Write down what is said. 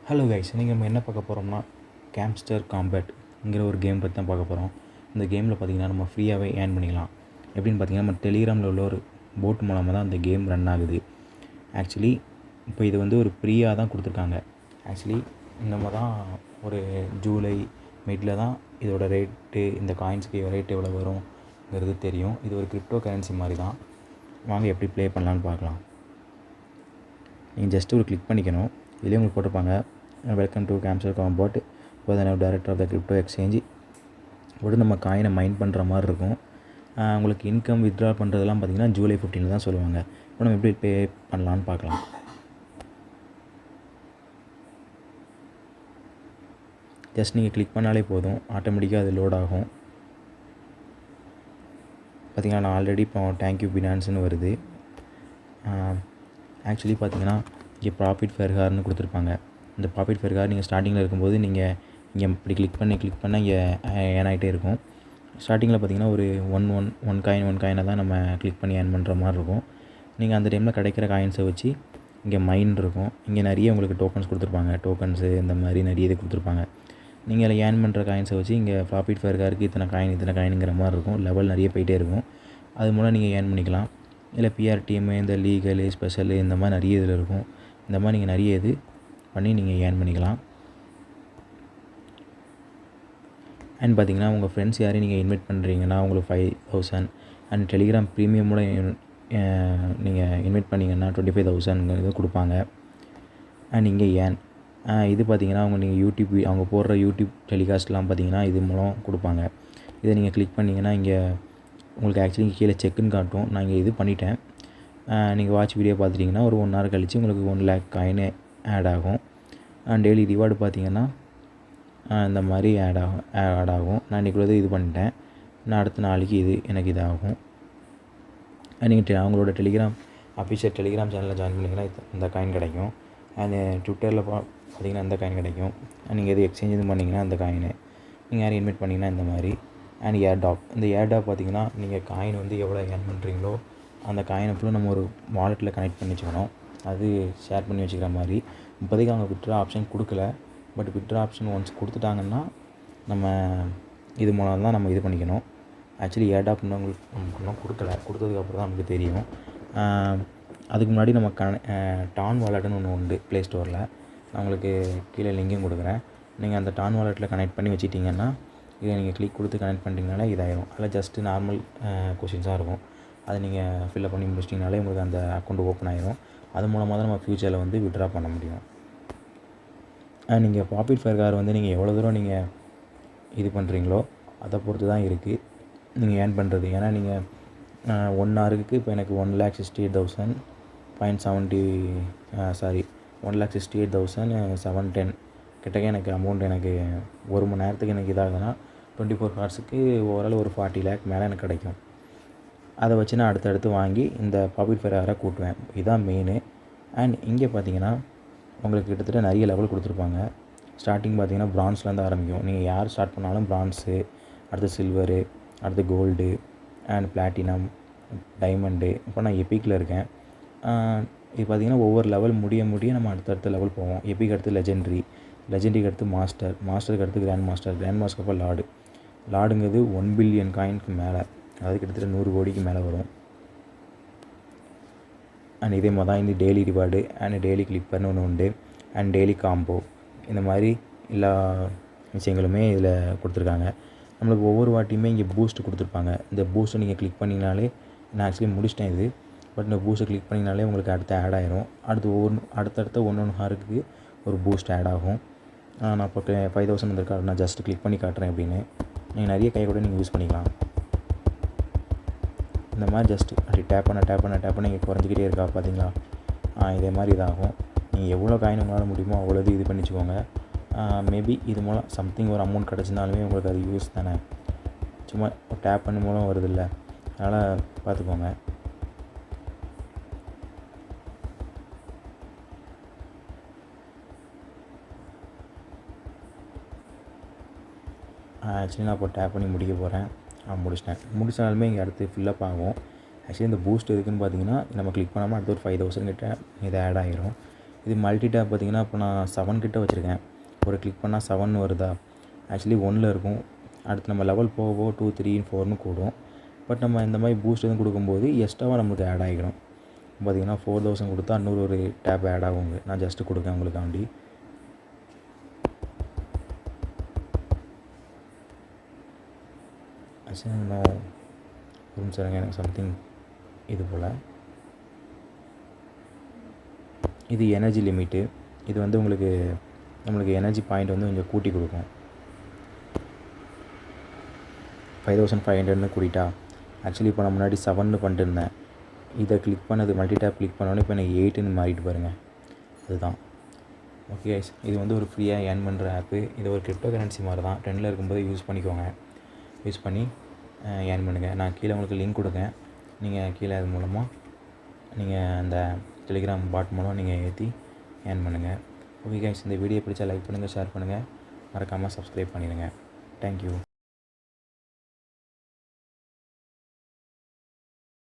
Hello guys, இன்றைக்கி நம்ம என்ன பார்க்க போகிறோம்னா கேம்ஸ்டர் காம்பேட்ங்கிற ஒரு கேம் பற்றி தான் பார்க்க போகிறோம். இந்த கேமில் பார்த்திங்கன்னா நம்ம ஃப்ரீயாகவே ஏர்ன் பண்ணிக்கலாம். எப்படின்னு பார்த்திங்கன்னா நம்ம டெலிகிராமில் உள்ள ஒரு போட் மூலமாக தான் இந்த கேம் ரன் ஆகுது. ஆக்சுவலி இப்போ இது வந்து ஒரு ஃப்ரீயாக தான் கொடுத்துருக்காங்க. ஆக்சுவலி நம்ம தான் ஒரு ஜூலை மிடில் தான் இதோட ரேட்டு, இந்த காயின்ஸுக்கு ரேட் எவ்வளோ வருங்கிறது தெரியும். இது ஒரு கிரிப்டோ கரன்சி மாதிரி தான். வாங்க எப்படி ப்ளே பண்ணலான்னு பார்க்கலாம். நீங்கள் ஜஸ்ட்டு ஒரு கிளிக் பண்ணிக்கணும். இதுலேயே உங்களுக்கு போட்டிருப்பாங்க, welcome to Hamster Kombat director of the crypto exchange போட்டு நம்ம காயினை மைண்ட் பண்ணுற மாதிரி இருக்கும். உங்களுக்கு இன்கம் வித்ட்ரா பண்ணுறதெல்லாம் பார்த்திங்கன்னா ஜூலை 15 தான் சொல்லுவாங்க. இப்போ நம்ம எப்படி பே பண்ணலான்னு பார்க்கலாம். ஜஸ்ட் நீங்கள் கிளிக் பண்ணாலே போதும், ஆட்டோமேட்டிக்காக அது லோட் ஆகும். பார்த்திங்கன்னா நான் ஆல்ரெடி இப்போ தேங்க்யூ பினான்ஸ்னு வருது. ஆக்சுவலி பார்த்திங்கன்னா இங்கே ப்ராஃபிட் ஃபெர்கார்னு கொடுத்துருப்பாங்க. இந்த ப்ராஃபிட் ஃபெர்கார் நீங்கள் ஸ்டார்டிங்கில் இருக்கும்போது நீங்கள் இங்கே இப்படி கிளிக் பண்ண இங்கே ஏர்ன் ஆகிட்டே இருக்கும். ஸ்டார்டிங்கில் பார்த்திங்கன்னா ஒரு ஒன் காயினை தான் நம்ம கிளிக் பண்ணி ஏர்ன் பண்ணுற மாதிரி இருக்கும். நீங்கள் அந்த டைமில் கிடைக்கிற காயின்ஸை வச்சு இங்கே மைண்ட் இருக்கும். இங்கே நிறைய உங்களுக்கு டோக்கன்ஸ் கொடுத்துருப்பாங்க. டோக்கன்ஸு இந்த மாதிரி நிறைய இது கொடுத்துருப்பாங்க. நீங்கள் அதில் ஏர்ன் பண்ணுற காயின்ஸை வச்சு இங்கே ப்ராஃபிட் ஃபெர்காருக்கு இத்தனை காயினுங்கிற மாதிரி இருக்கும். லெவல் நிறைய போயிட்டே இருக்கும். அது மூலம் நீங்கள் ஏர்ன் பண்ணிக்கலாம். இல்லை பிஆர்டிஎம்மு, இந்த லீகலு, ஸ்பெஷலு, இந்த மாதிரி நிறைய இதில் இருக்கும். இந்த மாதிரி நீங்கள் நிறைய இது பண்ணி நீங்கள் ஏர்ன் பண்ணிக்கலாம். அண்ட் பார்த்திங்கன்னா உங்கள் ஃப்ரெண்ட்ஸ் யாரையும் நீங்கள் இன்வைட் பண்ணுறீங்கன்னா உங்களுக்கு 5,000 அண்ட் டெலிகிராம் ப்ரீமியம் கூட நீங்கள் இன்வைட் பண்ணிங்கன்னா 25,000 கொடுப்பாங்க. அண்ட் இங்கே இது பார்த்திங்கன்னா அவங்க போடுற யூடியூப் டெலிகாஸ்ட்லாம் பார்த்திங்கன்னா இது மூலம் கொடுப்பாங்க. இதை நீங்கள் கிளிக் பண்ணிங்கன்னா இங்கே உங்களுக்கு ஆக்சுவலி கீழே செக்குன்னு காட்டும். நான் இங்கே இது பண்ணிட்டேன். நீங்கள் வாட்ச் வீடியோ பார்த்துட்டிங்கன்னா ஒரு 1 hour கழித்து உங்களுக்கு 1 lakh காயின் ஆட் ஆகும். டெய்லி ரிவார்டு பார்த்திங்கன்னா இந்த மாதிரி ஆட் ஆகும். நான் இன்றைக்குள்ளது இது பண்ணிட்டேன். நான் அடுத்த நாளைக்கு எனக்கு இதாகும். நீங்கள் அவங்களோட அஃபிஷியல் டெலிகிராம் சேனலில் ஜாயின் பண்ணிங்கன்னா இந்த காயின் கிடைக்கும். அண்ட் ட்விட்டரில் பார்த்திங்கன்னா இந்த காயின் கிடைக்கும். நீங்கள் எது எக்ஸ்சேஞ்ச் இது பண்ணிங்கன்னா இந்த காயினு நீங்கள் யாரும் இன்வைட் பண்ணிங்கன்னா இந்த மாதிரி. அண்ட் இந்த ஏர்டாப் பார்த்திங்கன்னா நீங்கள் காயின் வந்து எவ்வளோ ஏர்ன் பண்ணுறீங்களோ அந்த காயினை ஃபுல்லாக நம்ம ஒரு வாலெட்டில் கனெக்ட் பண்ணி வச்சுக்கணும். அது ஷேர் பண்ணி வச்சுக்கிற மாதிரி. இப்போதைக்கு அவங்க வித்ட்ரா ஆப்ஷன் கொடுக்கல. பட் வித்ட்ரா ஆப்ஷன் ஒன்ஸ் கொடுத்துட்டாங்கன்னா நம்ம இது மூலம் தான் நம்ம இது பண்ணிக்கணும். ஆக்சுவலி ஏர்டாப் உங்களுக்கு கொடுத்ததுக்கப்புறம் தான் நமக்கு தெரியும். அதுக்கு முன்னாடி நம்ம டான் வாலெட்டுன்னு ஒன்று உண்டு ப்ளே ஸ்டோரில். நான் உங்களுக்கு கீழே லிங்கையும் கொடுக்குறேன். நீங்கள் அந்த டான் வாலெட்டில் கனெக்ட் பண்ணி வச்சுட்டிங்கன்னா இதை நீங்கள் கிளிக் கொடுத்து கனெக்ட் பண்ணிட்டீங்கனாலே இதாயிரும். அதில் ஜஸ்ட்டு நார்மல் கொஷின்ஸாக இருக்கும். அதை நீங்கள் ஃபில்அப் பண்ணி முடிச்சிட்டிங்கனாலே உங்களுக்கு அந்த அக்கௌண்ட் ஓப்பன் ஆகிரும். அது மூலமாக தான் நம்ம ஃப்யூச்சரில் வந்து வித்ட்ரா பண்ண முடியும். நீங்கள் ப்ராஃபிட் ஃபெர்கார் வந்து நீங்கள் எவ்வளோ தூரம் நீங்கள் இது பண்ணுறீங்களோ அதை பொறுத்து தான் இருக்குது நீங்கள் ஏர்ன் பண்ணுறது. ஏன்னா நீங்கள் 1 hourக்கு இப்போ எனக்கு 1,68,710 கிட்டக்க எனக்கு அமௌண்ட் எனக்கு 1 மணி நேரத்துக்கு எனக்கு இதாகுதுன்னா 24 ஹவர்ஸுக்கு ஓவரால் ஒரு 40 lakh மேலே எனக்கு கிடைக்கும். அதை வச்சு நான் அடுத்தடுத்து வாங்கி இந்த ப்ராஃபிட் ஃபெர்காரை கூட்டுவேன். இதுதான் மெயினு. அண்ட் இங்கே பார்த்திங்கன்னா உங்களுக்கு கிட்டத்தட்ட நிறைய லெவல் கொடுத்துருப்பாங்க. ஸ்டார்டிங் பார்த்திங்கன்னா ப்ரான்ஸ்லேருந்து ஆரம்பிக்கும். நீங்கள் யார் ஸ்டார்ட் பண்ணாலும் ப்ரான்ஸு, அடுத்து சில்வரு, அடுத்து கோல்டு அண்ட் பிளாட்டினம், டைமண்டு. இப்போ நான் எபிக்கில் இருக்கேன். இது பார்த்திங்கன்னா ஒவ்வொரு லெவல் முடிய நம்ம அடுத்தடுத்த லெவல் போவோம். எபிக் அடுத்து லெஜெண்டரிக்கு அடுத்து மாஸ்டருக்கு அடுத்து கிராண்ட் மாஸ்டருக்கு அப்புறம் லாடுங்கிறது 1 பில்லியன் காயினுக்கு மேலே, அது கிட்டத்தட்ட 100 கோடிக்கு மேலே வரும். அண்ட் இதே மாதிரி தான் இந்த டெய்லி ரிவார்டு அண்ட் டெய்லி கிளிப்பர்னு ஒன்று உண்டு. அண்ட் டெய்லி காம்போ, இந்த மாதிரி எல்லா விஷயங்களுமே இதில் கொடுத்துருக்காங்க. நம்மளுக்கு ஒவ்வொரு வாட்டியுமே இங்கே பூஸ்ட் கொடுத்துருப்பாங்க. இந்த பூஸ்ட்டை நீங்கள் கிளிக் பண்ணிங்கனாலே, நான் ஆக்சுவலி முடிச்சிட்டேன் இது, பட் இந்த பூஸ்ட்டை கிளிக் பண்ணிங்கனாலே உங்களுக்கு அடுத்து ஆட் ஆயிரும். அடுத்தடுத்த 1 ஹவருக்கு ஒரு பூஸ்ட் ஆட் ஆகும். நான் இப்போ 5,000 வந்திருக்கா, நான் ஜஸ்ட் கிளிக் பண்ணி காட்டுறேன் அப்படின்னு. நீங்கள் நிறைய கை கூட நீங்கள் யூஸ் பண்ணிக்கலாம். இந்த மாதிரி ஜஸ்ட் அப்படி டேப் பண்ண இங்கே குறைஞ்சிக்கிட்டே இருக்கா பார்த்தீங்களா? இதே மாதிரி இதாகும். நீங்கள் எவ்வளோ காயின் உங்களால் முடியுமோ அவ்வளோ இது பண்ணிச்சுக்கோங்க. மேபி இது மூலம் சம்திங் ஒரு அமௌண்ட் கிடச்சினாலுமே உங்களுக்கு அது யூஸ் தானே. சும்மா டேப் பண்ணி மூலம் வருதில்ல, அதனால் பார்த்துக்கோங்க. ஆக்சுவலி நான் இப்போ டேப் பண்ணி முடிக்க போகிறேன். முடிச்சிட்டாலுமே இங்கே அடுத்து ஃபில்லப் ஆகும். ஆக்சுவலி இந்த பூஸ்ட் எதுக்குன்னு பார்த்தீங்கன்னா நம்ம கிளிக் பண்ணாமல் அடுத்து ஒரு 5,000 கிட்ட இது ஆட் ஆகிரும். இது மல்டி டேப் பார்த்திங்கன்னா இப்போ நான் 7 கிட்ட வச்சுருக்கேன். ஒரு கிளிக் பண்ணால் 7 வருதா? ஆக்சுவலி 1ல் இருக்கும். அடுத்து நம்ம லெவல் போக போக 2, 3, 4ன்னு கூடும். பட் நம்ம இந்த மாதிரி பூஸ்ட் எதுவும் கொடுக்கும்போது எக்ஸ்ட்ராவாக நம்மளுக்கு ஆட் ஆகிடும். பார்த்திங்கன்னா 4000 கொடுத்தா இன்னொரு ஒரு டேப் ஆட் ஆகுங்க. நான் ஜஸ்ட்டு கொடுக்கேன் உங்களுக்காண்டி. ஆக்சுவலி இன்னும் ஒரு நிமிஷம் எனக்கு சம்திங் இது போல். இது எனர்ஜி லிமிட்டு. இது வந்து நம்மளுக்கு எனர்ஜி பாயிண்ட் வந்து கொஞ்சம் கூட்டி கொடுக்கும். 5500ன்னு கூட்டிட்டா. ஆக்சுவலி இப்போ நான் முன்னாடி 7ன்னு பண்ணிட்டு இருந்தேன். இதை கிளிக் பண்ணது மல்டி டேப் கிளிக் பண்ணோன்னே இப்போ எனக்கு 8ன்னு மாறிட்டு பாருங்கள். அதுதான். ஓகே கைஸ், இது வந்து ஒரு ஃப்ரீயாக ஏர்ன் பண்ணுற ஆப்பு. இது ஒரு கிரிப்டோ கரன்சி மாதிரி தான். ட்ரெண்டில் இருக்கும்போது யூஸ் பண்ணிக்கோங்க. யூஸ் பண்ணி ஏர்ன் பண்ணுங்கள். நான் கீழே உங்களுக்கு லிங்க் கொடுக்கேன். நீங்கள் கீழே அது மூலமாக நீங்கள் அந்த டெலிகிராம் பாட் மூலம் நீங்கள் ஏற்றி ஏர்ன் பண்ணுங்கள். ஓகே கைஸ், இந்த வீடியோ பிடிச்சா லைக் பண்ணுங்கள், ஷேர் பண்ணுங்கள், மறக்காமல் சப்ஸ்கிரைப் பண்ணிடுங்க. தேங்க்யூ.